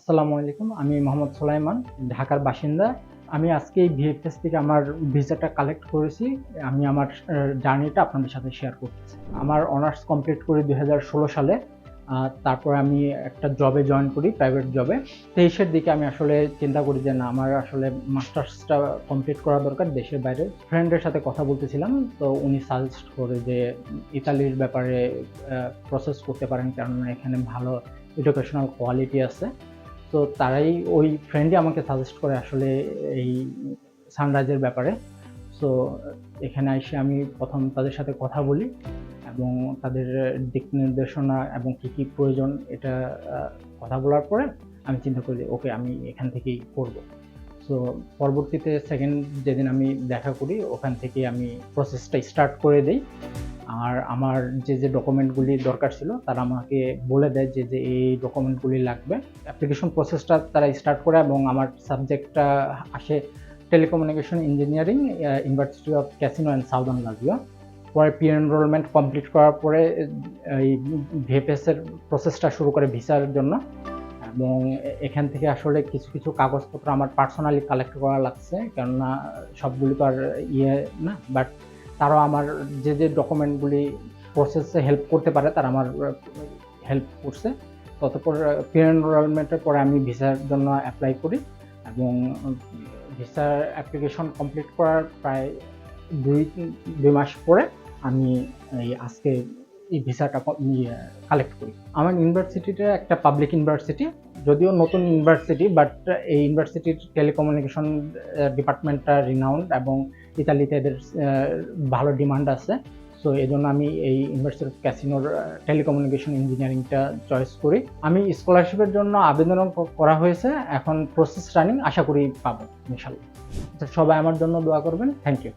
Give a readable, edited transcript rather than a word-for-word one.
আসসালামু আলাইকুম। আমি মোহাম্মদ সুলাইমান, ঢাকার বাসিন্দা। আমি আজকে এই ভিএফএস থেকে আমার ভিসাটা কালেক্ট করেছি। আমি আমার জার্নিটা আপনাদের সাথে শেয়ার করতেছি। আমার অনার্স কমপ্লিট করি 2016 সালে। তারপরে আমি একটা জবে জয়েন করি, প্রাইভেট জবে। 23-এর দিকে আমি আসলে চিন্তা করি যে না, আমার আসলে মাস্টার্সটা কমপ্লিট করা দরকার দেশের বাইরে। ফ্রেন্ডের সাথে কথা বলতেছিলাম, তো উনি সাজেস্ট করে যে ইতালির ব্যাপারে প্রসেস করতে পারেন, কেননা এখানে ভালো এডুকেশনাল কোয়ালিটি আছে। তো তারাই, ওই ফ্রেন্ডই আমাকে সাজেস্ট করে আসলে এই সানরাইজের ব্যাপারে। সো এখানে এসে আমি প্রথম তাদের সাথে কথা বলি এবং তাদের দিক নির্দেশনা এবং কী কী প্রয়োজন এটা কথা বলার পরে আমি চিন্তা করি যে ওকে, আমি এখান থেকেই করব। সো পরবর্তীতে সেকেন্ড যেদিন আমি দেখা করি, ওখান থেকে আমি প্রসেসটা স্টার্ট করে দিই। আর আমার যে ডকুমেন্টগুলি দরকার ছিল তারা আমাকে বলে দেয় যে এই ডকুমেন্টগুলি লাগবে। অ্যাপ্লিকেশন প্রসেসটা তারা স্টার্ট করে এবং আমার সাবজেক্টটা আসে telecommunication engineering, university of casino and southern Latvia. পরে প্রি এনরোলমেন্ট কমপ্লিট করার পরে এই ভিএফএসের প্রসেসটা শুরু করে ভিসার জন্য। এবং এখান থেকে আসলে কিছু কিছু কাগজপত্র আমার পার্সোনালি কালেক্ট করা লাগছে, কেননা সবগুলি তো আর না, বাট তারাও আমার যে ডকুমেন্টগুলি প্রসেসে হেল্প করতে পারে তারা আমার হেল্প করছে। ততপর প্রি এনরোলমেন্টের পরে আমি ভিসার জন্য অ্যাপ্লাই করি এবং ভিসার অ্যাপ্লিকেশন কমপ্লিট করার প্রায় দুই মাস পরে আমি আজকে এই ভিসাটা কালেক্ট করি। আমার ইউনিভার্সিটিটা একটা পাবলিক ইউনিভার্সিটি, যদিও নতুন ইউনিভার্সিটি, বাট এই ইউনিভার্সিটির টেলিকমিউনিকেশন ডিপার্টমেন্টটা রিনাউন্ড এবং ইতালিতে এদের ভালো ডিমান্ড আছে। সো এই জন্য আমি এই ইউনিভার্সিটি অফ ক্যাসিনোর টেলিকমিউনিকেশন ইঞ্জিনিয়ারিংটা চয়েস করি। আমি স্কলারশিপের জন্য আবেদনও করা হয়েছে, এখন প্রসেস রানিং, আশা করি পাবো ইনশাল্লাহ। সবাই আমার জন্য দোয়া করবেন। Thank you.